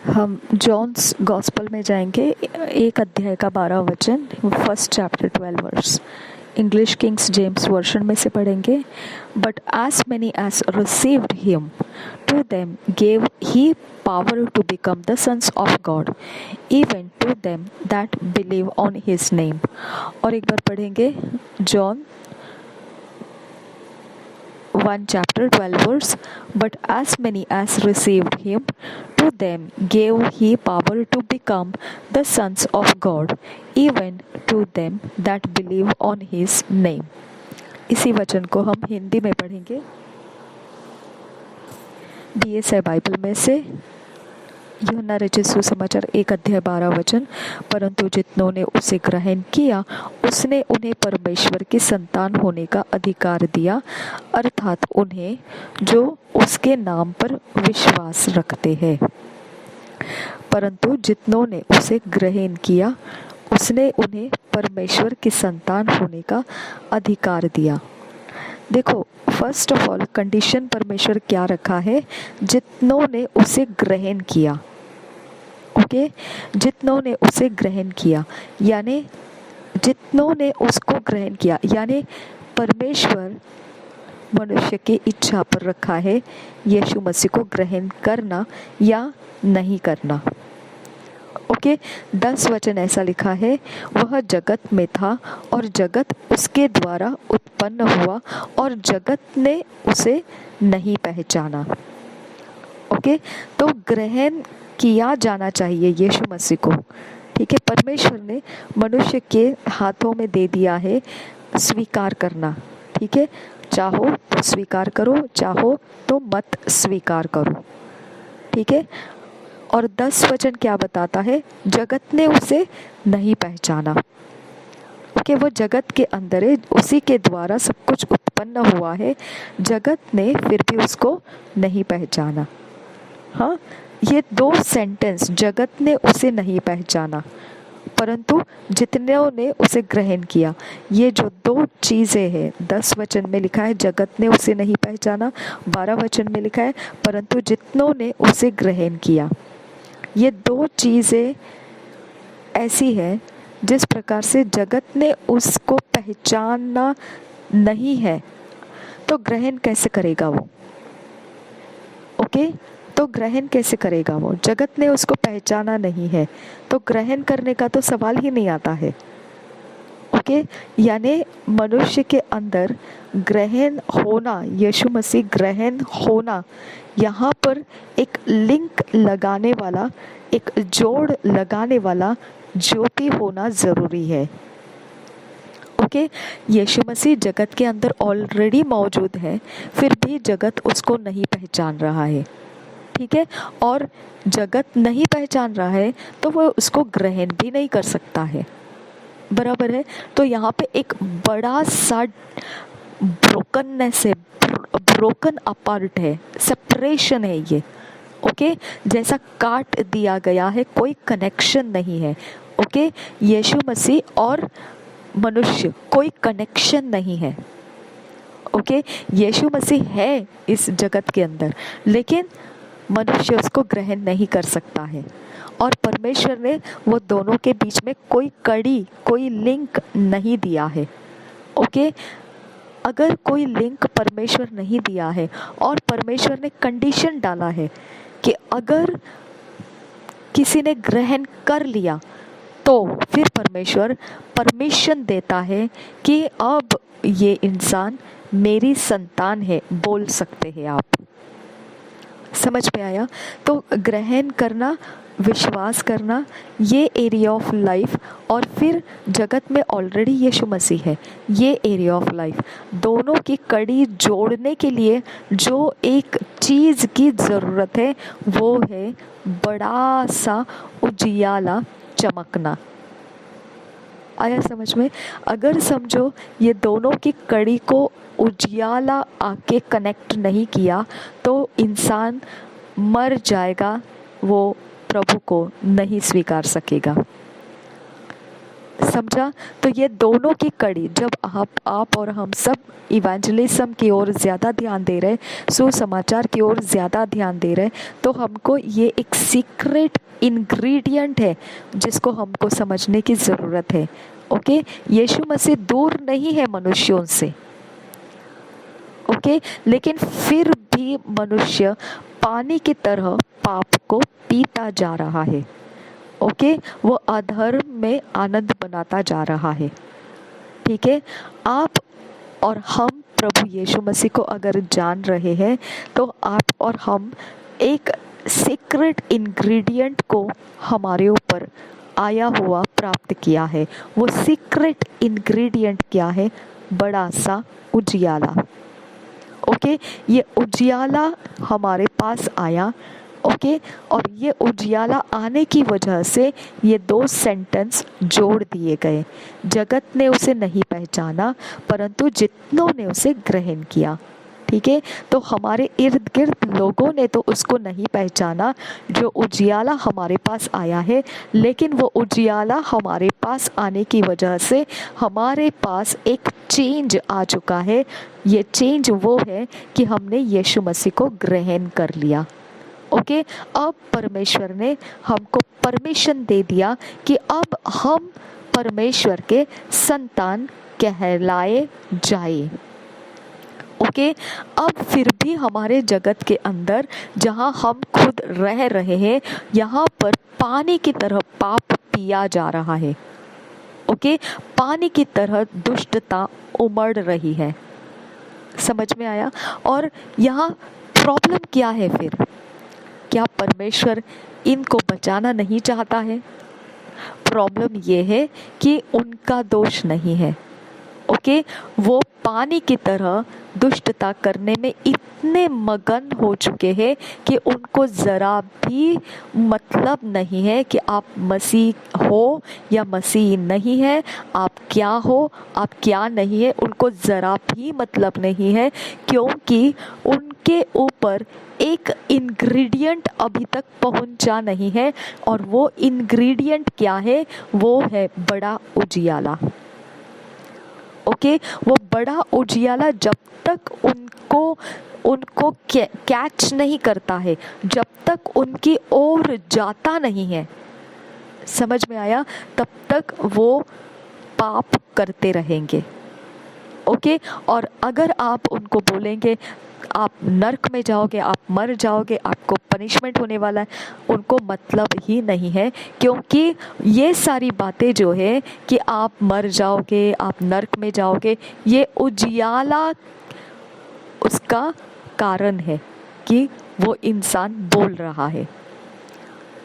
हम Johns gospel में जाएंगे, एक अध्याय का 12 वचन, first chapter 12 verse. English kings James version में से पढ़ेंगे। But as many as received him to them gave he power to become the sons of God, even to them that believe on his name. और एक बार पढ़ेंगे John 1 chapter 12 verse. But as many as received him, to them gave he power to become the sons of God, even to them that believe on his name. इसी वचन को हम हिंदी में पढ़ेंगे DSI बाइबल में से। यूहन्ना रचित सुसमाचार 1 अध्याय 12 वचन। परंतु जितनों ने उसे ग्रहण किया, उसने उन्हें परमेश्वर की संतान होने का अधिकार दिया, अर्थात उन्हें जो उसके नाम पर विश्वास रखते हैं। परंतु जितनों ने उसे ग्रहण किया, उसने उन्हें परमेश्वर की संतान होने का अधिकार दिया। देखो, फर्स्ट ऑफ ऑल कंडीशन परमेश्वर क्या रखा है? जितनों ने उसे ग्रहण किया। ओके, जितनों ने उसे ग्रहण किया यानी जितनों ने उसको ग्रहण किया यानी परमेश्वर मनुष्य की इच्छा पर रखा है यीशु मसीह को ग्रहण करना या नहीं करना। ओके, 10 वचन ऐसा लिखा है, वह जगत में था और जगत उसके द्वारा उत्पन्न हुआ और जगत ने उसे नहीं पहचाना। ओके, तो ग्रहण किया जाना चाहिए यीशु मसीह को। ठीक है, परमेश्वर ने मनुष्य के हाथों में दे दिया है स्वीकार करना। ठीक है, चाहो तो स्वीकार करो, चाहो तो मत स्वीकार करो। ठीक है, और 10 वचन क्या बताता है? जगत ने उसे नहीं पहचाना। ओके, वो जगत के अंदर है, उसी के द्वारा सब कुछ उत्पन्न हुआ है, जगत ने फिर भी उसको नहीं पहचाना। हाँ, ये 2 सेंटेंस, जगत ने उसे नहीं पहचाना परंतु जितनों ने उसे ग्रहण किया, ये जो 2 चीज़ें हैं, 10 वचन में लिखा है जगत ने उसे नहीं पहचाना, 12 वचन में लिखा है परंतु जितनों ने उसे ग्रहण किया। ये 2 चीज़ें ऐसी हैं जिस प्रकार से जगत ने उसको पहचाना नहीं है तो ग्रहण कैसे करेगा वो? ओके, तो ग्रहण कैसे करेगा वो? जगत ने उसको पहचाना नहीं है तो ग्रहण करने का तो सवाल ही नहीं आता है। ओके, यानी मनुष्य के अंदर ग्रहण होना, यीशु मसीह ग्रहण होना, यहाँ पर एक लिंक लगाने वाला, एक जोड़ लगाने वाला ज्योति होना जरूरी है। ओके, यीशु मसीह जगत के अंदर ऑलरेडी मौजूद है, फिर भी जगत उसको नहीं पहचान रहा है। ठीक है, और जगत नहीं पहचान रहा है तो वो उसको ग्रहण भी नहीं कर सकता है। बराबर है, तो यहाँ पे एक बड़ा सा ब्रोकननेस है, ब्रोकन अपार्ट है, सेपरेशन है ये। ओके, जैसा काट दिया गया है, कोई कनेक्शन नहीं है। ओके, यीशु मसीह और मनुष्य कोई कनेक्शन नहीं है। ओके, यीशु मसीह है इस जगत के अंदर, लेकिन मनुष्य उसको ग्रहण नहीं कर सकता है और परमेश्वर ने वो दोनों के बीच में कोई कड़ी, कोई लिंक नहीं दिया है। ओके, अगर कोई लिंक परमेश्वर नहीं दिया है और परमेश्वर ने कंडीशन डाला है कि अगर किसी ने ग्रहण कर लिया तो फिर परमेश्वर परमिशन देता है कि अब ये इंसान मेरी संतान है, बोल सकते हैं आप। समझ में आया? तो ग्रहण करना, विश्वास करना, ये एरिया ऑफ लाइफ, और फिर जगत में ऑलरेडी यीशु मसीह है, ये एरिया ऑफ लाइफ, दोनों की कड़ी जोड़ने के लिए जो एक चीज़ की ज़रूरत है वो है बड़ा सा उजियाला चमकना। आया समझ में? अगर समझो ये दोनों की कड़ी को उजियाला आके कनेक्ट नहीं किया तो इंसान मर जाएगा, वो प्रभु को नहीं स्वीकार सकेगा। समझा? तो ये दोनों की कड़ी, जब आप और हम सब इवेंजलिज्म की ओर ज़्यादा ध्यान दे रहे, सुसमाचार की ओर ज़्यादा ध्यान दे रहे, तो हमको ये एक सीक्रेट इंग्रेडिएंट है जिसको हमको समझने की ज़रूरत है। ओके, यीशु मसीह दूर नहीं है मनुष्यों से। ओके, लेकिन फिर भी मनुष्य पानी की तरह पाप को पीता जा रहा है। ओके, वो अधर्म में आनंद बनाता जा रहा है। ठीक है, आप और हम प्रभु यीशु मसीह को अगर जान रहे हैं तो आप और हम एक सीक्रेट इंग्रेडिएंट को हमारे ऊपर आया हुआ प्राप्त किया है। वो सीक्रेट इंग्रेडिएंट क्या है? बड़ा सा उजियाला। ओके, ये उजियाला हमारे पास आया। ओके, और ये उजियाला आने की वजह से ये दो सेंटेंस जोड़ दिए गए। जगत ने उसे नहीं पहचाना परंतु जितनों ने उसे ग्रहण किया। ठीक है, तो हमारे इर्द गिर्द लोगों ने तो उसको नहीं पहचाना जो उजियाला हमारे पास आया है, लेकिन वो उजियाला हमारे पास आने की वजह से हमारे पास एक चेंज आ चुका है। ये चेंज वो है कि हमने यीशु मसीह को ग्रहण कर लिया। ओके, अब परमेश्वर ने हमको परमिशन दे दिया कि अब हम परमेश्वर के संतान कहलाए जाए। ओके, अब फिर भी हमारे जगत के अंदर जहाँ हम खुद रह रहे हैं, यहाँ पर पानी की तरह पाप पिया जा रहा है। ओके, पानी की तरह दुष्टता उमड़ रही है। समझ में आया? और यहाँ प्रॉब्लम क्या है फिर? क्या परमेश्वर इनको बचाना नहीं चाहता है? प्रॉब्लम ये है कि उनका दोष नहीं है। ओके, वो पानी की तरह दुष्टता करने में इतने मगन हो चुके हैं कि उनको ज़रा भी मतलब नहीं है कि आप मसीह हो या मसीह नहीं है, आप क्या हो आप क्या नहीं है, उनको ज़रा भी मतलब नहीं है, क्योंकि उनके ऊपर एक इंग्रेडिएंट अभी तक पहुंचा नहीं है। और वो इंग्रेडिएंट क्या है? वो है बड़ा उजियाला। ओके, वो बड़ा उजियाला जब तक उनको कैच नहीं करता है, जब तक उनकी ओर जाता नहीं है, समझ में आया, तब तक वो पाप करते रहेंगे। ओके, और अगर आप उनको बोलेंगे आप नर्क में जाओगे, आप मर जाओगे, आपको पनिशमेंट होने वाला है, उनको मतलब ही नहीं है। क्योंकि ये सारी बातें जो है कि आप मर जाओगे, आप नर्क में जाओगे, ये उजियाला उसका कारण है कि वो इंसान बोल रहा है।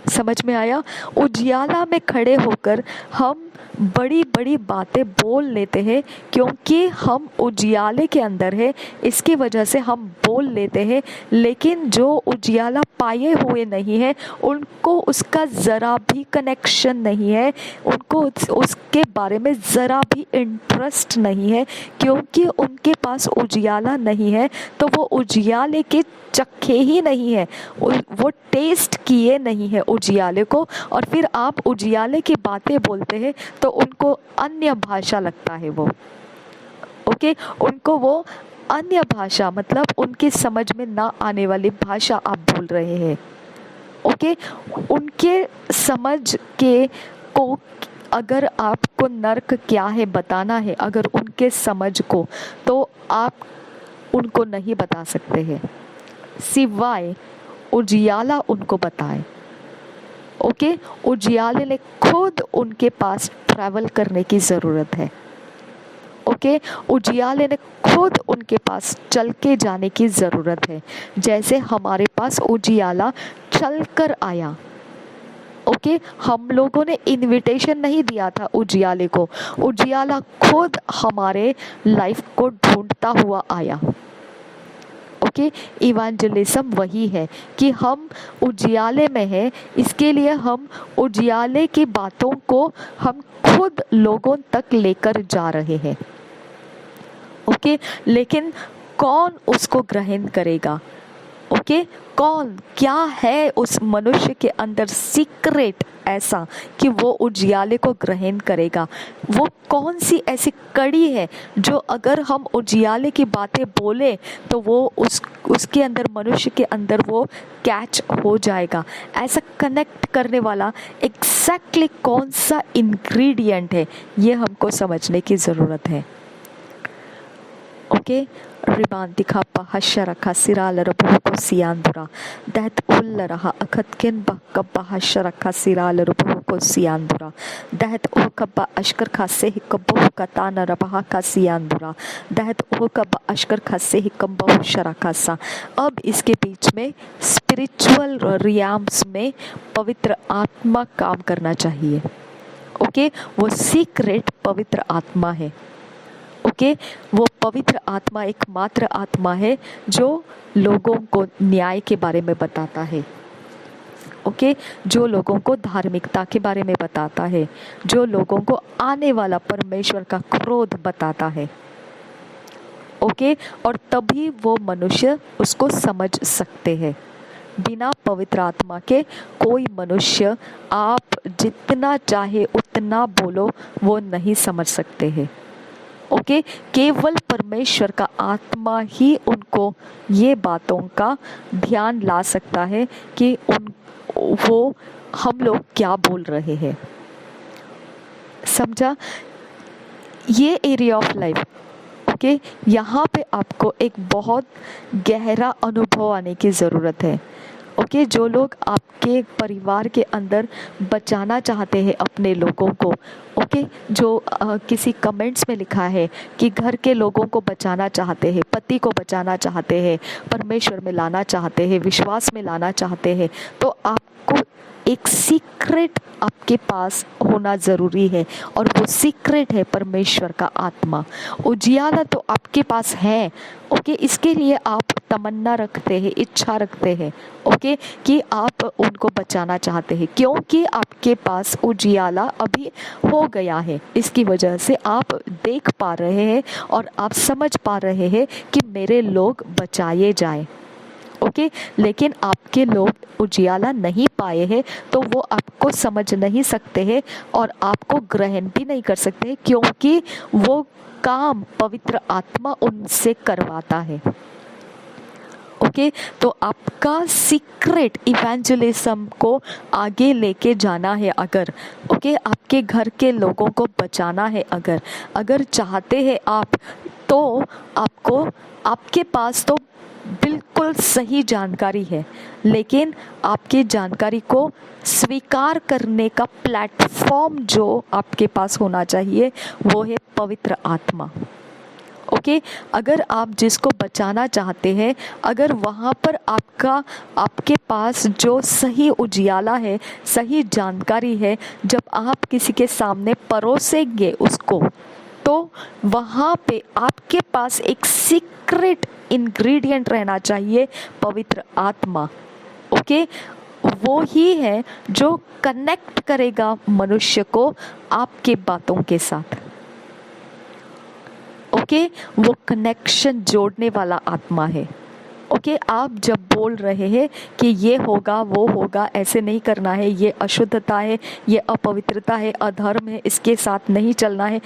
समझ में आया? उजियाला में खड़े होकर हम बड़ी बड़ी बातें बोल लेते हैं क्योंकि हम उजियाले के अंदर है, इसकी वजह से हम बोल लेते हैं। लेकिन जो उजियाला पाए हुए नहीं है उनको उसका ज़रा भी कनेक्शन नहीं है, उनको उसके बारे में ज़रा भी इंटरेस्ट नहीं है, क्योंकि उनके पास उजियाला नहीं है तो वो उजियाले के चखे ही नहीं है, वो टेस्ट किए नहीं है उजियाले को। और फिर आप उजियाले की बातें बोलते हैं तो उनको अन्य भाषा लगता है वो। ओके, उनको वो अन्य भाषा मतलब उनकी समझ में ना आने वाली भाषा आप बोल रहे हैं। ओके, उनके समझ के को अगर आपको नर्क क्या है बताना है, अगर उनके समझ को, तो आप उनको नहीं बता सकते हैं सिवाय उजियाला उनको बताए। ओके, उजियाले ने खुद उनके पास ट्रैवल करने की ज़रूरत है। ओके, उजियाले ने खुद उनके पास चल के जाने की ज़रूरत है, जैसे हमारे पास उजियाला चल कर आया। ओके, हम लोगों ने इनविटेशन नहीं दिया था उजियाले को, उजियाला खुद हमारे लाइफ को ढूंढता हुआ आया। ओके, इवेंजलिज्म वही है कि हम उजियाले में हैं, इसके लिए हम उजियाले की बातों को हम खुद लोगों तक लेकर जा रहे हैं। ओके, लेकिन कौन उसको ग्रहण करेगा? ओके, कौन क्या है उस मनुष्य के अंदर सीक्रेट ऐसा कि वो उजियाले को ग्रहण करेगा? वो कौन सी ऐसी कड़ी है जो अगर हम उजियाले की बातें बोले तो वो उसके अंदर, मनुष्य के अंदर वो कैच हो जाएगा? ऐसा कनेक्ट करने वाला एग्जैक्टली कौन सा इंग्रेडिएंट है, ये हमको समझने की ज़रूरत है। ओके, रिबांतिखा पहशरखा सिराल रबुको सियांदुरा दैत उल्ल रहा अखतकेन बक्कबा हशरखा सिराल रबुको सियांदुरा दैत ओकबा अशकर खासे हिकबो कतान रबहा का सियांदुरा दैत ओकबा अशकर खासे हिकबो शरखा सा। अब इसके बीच में स्पिरिचुअल रियाम्स में पवित्र आत्मा काम करना चाहिए। ओके, वो सीक्रेट पवित्र आत्मा है। ओके, वो पवित्र आत्मा एकमात्र आत्मा है जो लोगों को न्याय के बारे में बताता है। ओके, जो लोगों को धार्मिकता के बारे में बताता है, जो लोगों को आने वाला परमेश्वर का क्रोध बताता है। ओके, और तभी वो मनुष्य उसको समझ सकते हैं। बिना पवित्र आत्मा के कोई मनुष्य, आप जितना चाहे उतना बोलो, वो नहीं समझ सकते हैं। ओके, केवल परमेश्वर का आत्मा ही उनको ये बातों का ध्यान ला सकता है कि वो हम लोग क्या बोल रहे हैं। समझा? ये एरिया ऑफ लाइफ, ओके, यहाँ पे आपको एक बहुत गहरा अनुभव आने की ज़रूरत है। ओके, जो लोग आपके परिवार के अंदर बचाना चाहते हैं अपने लोगों को, ओके, जो किसी कमेंट्स में लिखा है कि घर के लोगों को बचाना चाहते हैं, पति को बचाना चाहते हैं, परमेश्वर में लाना चाहते हैं, विश्वास में लाना चाहते हैं, तो आपको एक सीक्रेट आपके पास होना ज़रूरी है, और वो सीक्रेट है परमेश्वर का आत्मा। उजियाला तो आपके पास है। ओके, इसके लिए आप तमन्ना रखते हैं, इच्छा रखते हैं, ओके, कि आप उनको बचाना चाहते हैं, क्योंकि आपके पास उजियाला अभी हो गया है। इसकी वजह से आप देख पा रहे हैं और आप समझ पा रहे हैं कि मेरे लोग बचाए जाएं। ओके, लेकिन आपके लोग उजियाला नहीं पाए हैं, तो वो आपको समझ नहीं सकते हैं और आपको ग्रहण भी नहीं कर सकते हैं, क्योंकि वो काम पवित्र आत्मा उनसे करवाता है। ओके, तो आपका सीक्रेट इवेंजलिज्म को आगे लेके जाना है अगर, ओके, आपके घर के लोगों को बचाना है अगर चाहते हैं आप, तो आपको, आपके पास तो बिल्कुल सही जानकारी है, लेकिन आपकी जानकारी को स्वीकार करने का प्लेटफॉर्म जो आपके पास होना चाहिए वो है पवित्र आत्मा। ओके, अगर आप जिसको बचाना चाहते हैं, अगर वहाँ पर आपके पास जो सही उजियाला है, सही जानकारी है, जब आप किसी के सामने परोसेंगे उसको, तो वहाँ पे आपके पास एक सीक्रेट इंग्रेडिएंट रहना चाहिए, पवित्र आत्मा। ओके, वो ही है जो कनेक्ट करेगा मनुष्य को आपके बातों के साथ। ओके, वो कनेक्शन जोड़ने वाला आत्मा है। ओके, आप जब बोल रहे हैं कि ये होगा, वो होगा, ऐसे नहीं करना है, ये अशुद्धता है, ये अपवित्रता है, अधर्म है, इसके साथ नहीं चलना है,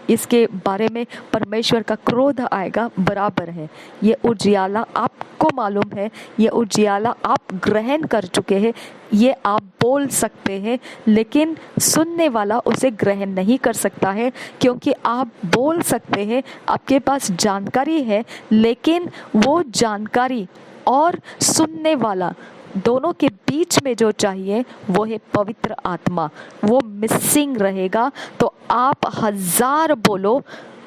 इसके बारे में परमेश्वर का क्रोध आएगा, बराबर है। ये उजियाला आपको मालूम है, ये उजियाला आप ग्रहण कर चुके हैं, ये आप बोल सकते हैं, लेकिन सुनने वाला उसे ग्रहण नहीं कर सकता है, क्योंकि आप बोल सकते हैं, आपके पास जानकारी है, लेकिन वो जानकारी और सुनने वाला दोनों के बीच में जो चाहिए वो है पवित्र आत्मा। वो मिसिंग रहेगा तो आप 1000 बोलो,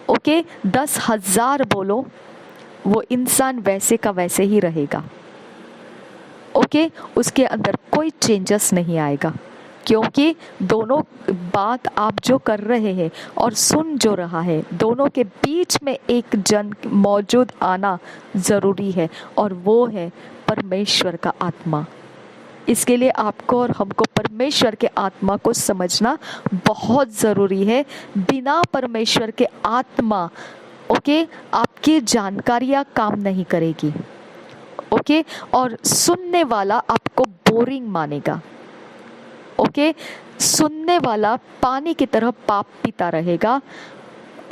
ओके, 10,000 बोलो, वो इंसान वैसे का वैसे ही रहेगा। ओके, उसके अंदर कोई चेंजेस नहीं आएगा, क्योंकि दोनों बात आप जो कर रहे हैं और सुन जो रहा है, दोनों के बीच में एक जन मौजूद आना ज़रूरी है, और वो है परमेश्वर का आत्मा। इसके लिए आपको और हमको परमेश्वर के आत्मा को समझना बहुत ज़रूरी है। बिना परमेश्वर के आत्मा, ओके, आपकी जानकारियाँ काम नहीं करेगी। ओके, और सुनने वाला आपको बोरिंग मानेगा। ओके, सुनने वाला पानी की तरह पाप पीता रहेगा।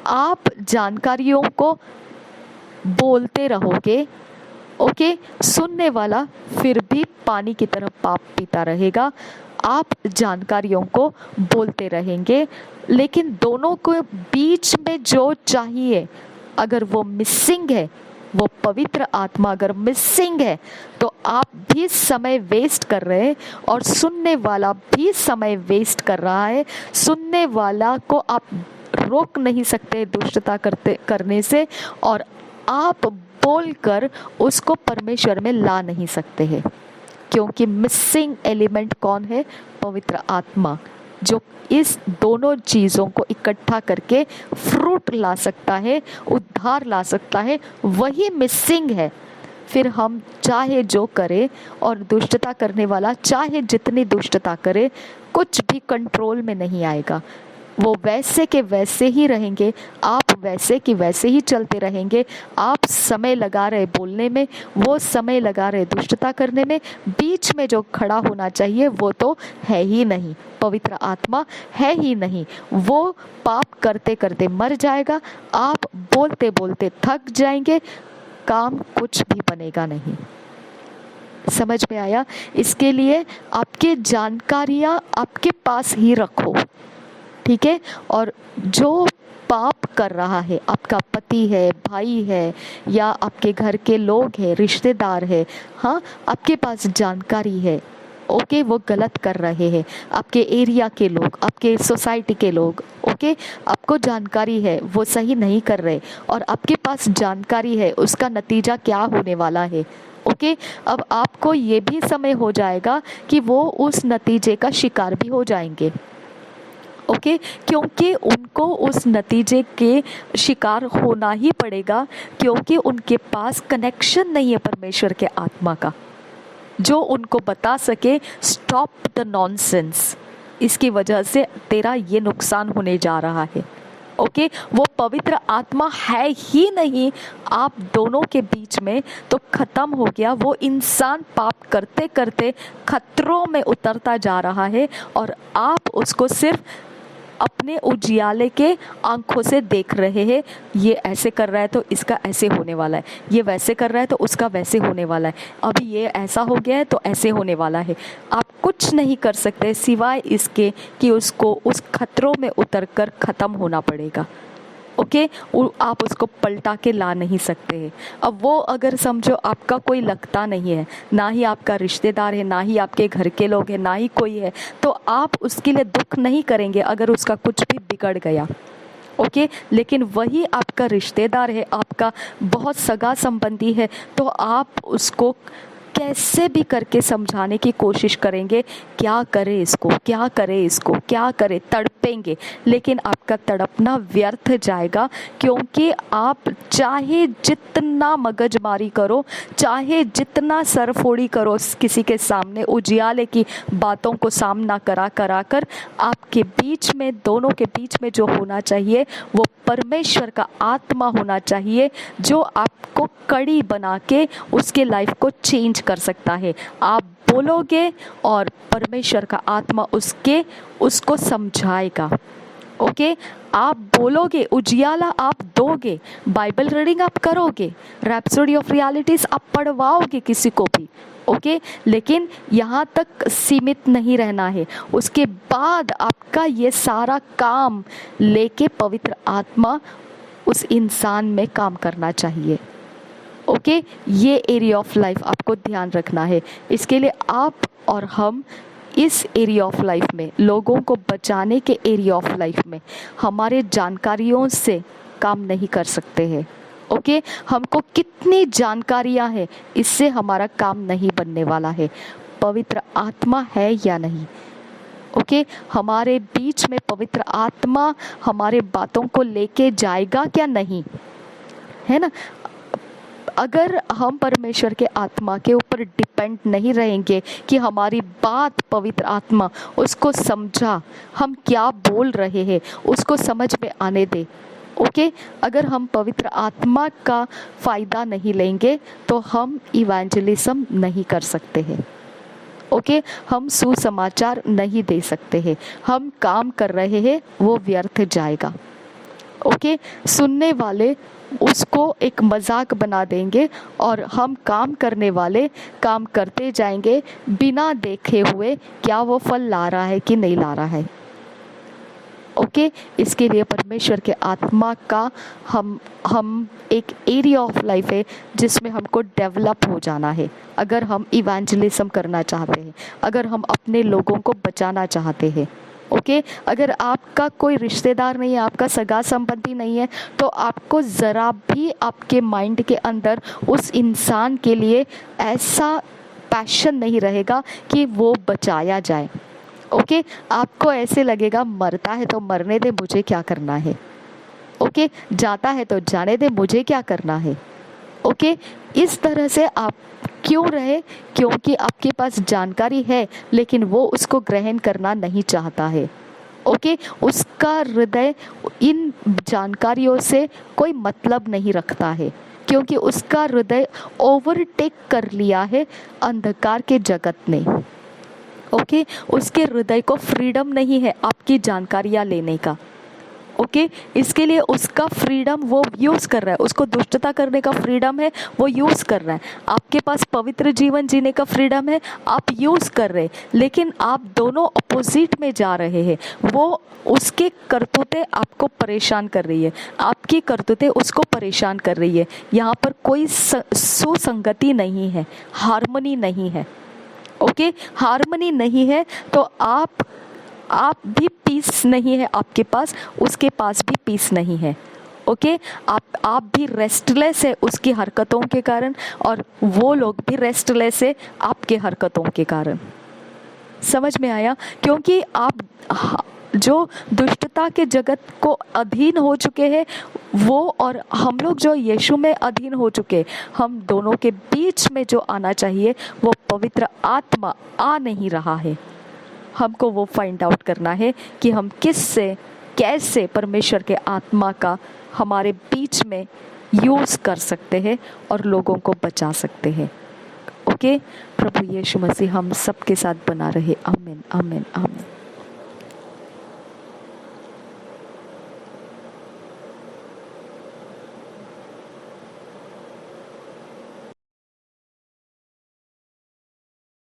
आप जानकारियों को बोलते रहोगे, ओके, सुनने वाला फिर भी पानी की तरह पाप पीता रहेगा। आप जानकारियों को बोलते रहेंगे, लेकिन दोनों के बीच में जो चाहिए अगर वो मिसिंग है, वो पवित्र आत्मा अगर मिसिंग है, तो आप भी समय वेस्ट कर रहे हैं और सुनने वाला भी समय वेस्ट कर रहा है। सुनने वाला को आप रोक नहीं सकते दुष्टता करने से, और आप बोलकर उसको परमेश्वर में ला नहीं सकते हैं, क्योंकि मिसिंग एलिमेंट कौन है? पवित्र आत्मा, जो इस दोनों चीज़ों को इकट्ठा करके फ्रूट ला सकता है, उद्धार ला सकता है, वही मिसिंग है। फिर हम चाहे जो करें, और दुष्टता करने वाला चाहे जितनी दुष्टता करे, कुछ भी कंट्रोल में नहीं आएगा। वो वैसे के वैसे ही रहेंगे, आप वैसे कि वैसे ही चलते रहेंगे। आप समय लगा रहे बोलने में, वो समय लगा रहे दुष्टता करने में। बीच में जो खड़ा होना चाहिए वो तो है ही नहीं, पवित्र आत्मा है ही नहीं। वो पाप करते करते मर जाएगा, आप बोलते बोलते थक जाएंगे, काम कुछ भी बनेगा नहीं। समझ में आया? इसके लिए आपके जानकारियाँ आपके पास ही रखो, ठीक है? और जो पाप कर रहा है, आपका पति है, भाई है, या आपके घर के लोग हैं, रिश्तेदार है, हाँ, आपके पास जानकारी है, ओके, वो गलत कर रहे हैं, आपके एरिया के लोग, आपके सोसाइटी के लोग, ओके, आपको जानकारी है वो सही नहीं कर रहे, और आपके पास जानकारी है उसका नतीजा क्या होने वाला है, ओके। अब आपको ये भी समय हो जाएगा कि वो उस नतीजे का शिकार भी हो जाएंगे, ओके, क्योंकि उनको उस नतीजे के शिकार होना ही पड़ेगा, क्योंकि उनके पास कनेक्शन नहीं है परमेश्वर के आत्मा का, जो उनको बता सके स्टॉप द नॉनसेंस, इसकी वजह से तेरा ये नुकसान होने जा रहा है, ओके। वो पवित्र आत्मा है ही नहीं आप दोनों के बीच में, तो खत्म हो गया। वो इंसान पाप करते करते खतरों में उतरता जा रहा है, और आप उसको सिर्फ अपने उजियाले के आंखों से देख रहे हैं। ये ऐसे कर रहा है तो इसका ऐसे होने वाला है, ये वैसे कर रहा है तो उसका वैसे होने वाला है, अभी ये ऐसा हो गया है तो ऐसे होने वाला है। आप कुछ नहीं कर सकते सिवाय इसके कि उसको उस खतरों में उतरकर ख़त्म होना पड़ेगा, ओके। आप उसको पलटा के ला नहीं सकते हैं। अब वो अगर समझो आपका कोई लगता नहीं है, ना ही आपका रिश्तेदार है, ना ही आपके घर के लोग हैं, ना ही कोई है, तो आप उसके लिए दुख नहीं करेंगे अगर उसका कुछ भी बिगड़ गया, ओके। लेकिन वही आपका रिश्तेदार है, आपका बहुत सगा संबंधी है, तो आप उसको कैसे भी करके समझाने की कोशिश करेंगे, क्या करे इसको, क्या करे इसको, क्या करे, तड़पेंगे, लेकिन आपका तड़पना व्यर्थ जाएगा, क्योंकि आप चाहे जितना मगजमारी करो, चाहे जितना सरफोड़ी करो किसी के सामने, उजियाले की बातों को सामना करा कर, आपके बीच में, दोनों के बीच में जो होना चाहिए वो परमेश्वर का आत्मा होना चाहिए, जो आपको कड़ी बना के उसके लाइफ को चेंज कर सकता है। आप बोलोगे और परमेश्वर का आत्मा उसको समझाएगा, ओके। आप बोलोगे, उजियाला आप दोगे, बाइबल रीडिंग आप करोगे, रैप्सोडी ऑफ रियलिटीज आप पढ़वाओगे किसी को भी, ओके। लेकिन यहाँ तक सीमित नहीं रहना है, उसके बाद आपका ये सारा काम लेके पवित्र आत्मा उस इंसान में काम करना चाहिए, ओके। ये एरिया ऑफ लाइफ आपको ध्यान रखना है। इसके लिए आप और हम इस एरिया ऑफ लाइफ में, लोगों को बचाने के एरिया ऑफ लाइफ में, हमारे जानकारियों से काम नहीं कर सकते हैं, ओके। हमको कितनी जानकारियां हैं, इससे हमारा काम नहीं बनने वाला है। पवित्र आत्मा है या नहीं, ओके। हमारे बीच में पवित्र आत्मा हमारे बातों को लेके जाएगा क्या, नहीं, है ना। अगर हम परमेश्वर के आत्मा के ऊपर डिपेंड नहीं रहेंगे कि हमारी बात पवित्र आत्मा उसको समझा, हम क्या बोल रहे हैं उसको समझ में आने दे, ओके, अगर हम पवित्र आत्मा का फ़ायदा नहीं लेंगे तो हम इवेंजलिज्म नहीं कर सकते हैं। ओके, हम सुसमाचार नहीं दे सकते हैं। हम काम कर रहे हैं वो व्यर्थ जाएगा। ओके, सुनने वाले उसको एक मजाक बना देंगे और हम काम करने वाले काम करते जाएंगे बिना देखे हुए क्या वो फल ला रहा है कि नहीं ला रहा है। ओके, इसके लिए परमेश्वर के आत्मा का हम एक एरिया ऑफ लाइफ है जिसमें हमको डेवलप हो जाना है। अगर हम इवेंजलिज्म करना चाहते हैं, अगर हम अपने लोगों को बचाना चाहते हैं। ओके, अगर आपका कोई रिश्तेदार नहीं है, आपका सगा संबंधी नहीं है, तो आपको ज़रा भी आपके माइंड के अंदर उस इंसान के लिए ऐसा पैशन नहीं रहेगा कि वो बचाया जाए। ओके, आपको ऐसे लगेगा मरता है तो मरने दे, मुझे क्या करना है। ओके, जाता है तो जाने दे, मुझे क्या करना है। ओके, इस तरह से आप क्यों रहे? क्योंकि आपके पास जानकारी है लेकिन वो उसको ग्रहण करना नहीं चाहता है। ओके, उसका हृदय इन जानकारियों से कोई मतलब नहीं रखता है क्योंकि उसका हृदय ओवरटेक कर लिया है अंधकार के जगत ने। ओके, उसके हृदय को फ्रीडम नहीं है आपकी जानकारियाँ लेने का। ओके, इसके लिए उसका फ्रीडम वो यूज़ कर रहा है, उसको दुष्टता करने का फ्रीडम है, वो यूज़ कर रहा है। आपके पास पवित्र जीवन जीने का फ्रीडम है, आप यूज़ कर रहे हैं, लेकिन आप दोनों अपोजिट में जा रहे हैं। वो उसके करतूतें आपको परेशान कर रही है, आपकी करतूतें उसको परेशान कर रही है। यहाँ पर कोई सुसंगति नहीं है, हार्मनी नहीं है। ओके, हार्मनी नहीं है तो आप भी पीस नहीं है आपके पास, उसके पास भी पीस नहीं है। ओके, आप भी रेस्टलेस है उसकी हरकतों के कारण और वो लोग भी रेस्टलेस है आपके हरकतों के कारण। समझ में आया? क्योंकि आप जो दुष्टता के जगत को अधीन हो चुके हैं वो और हम लोग जो यीशु में अधीन हो चुके, हम दोनों के बीच में जो आना चाहिए वो पवित्र आत्मा आ नहीं रहा है। हमको वो फाइंड आउट करना है कि हम किससे कैसे परमेश्वर के आत्मा का हमारे बीच में यूज़ कर सकते हैं और लोगों को बचा सकते हैं। ओके, प्रभु यीशु मसीह हम सबके साथ बना रहे। आमीन, आमीन, आमीन।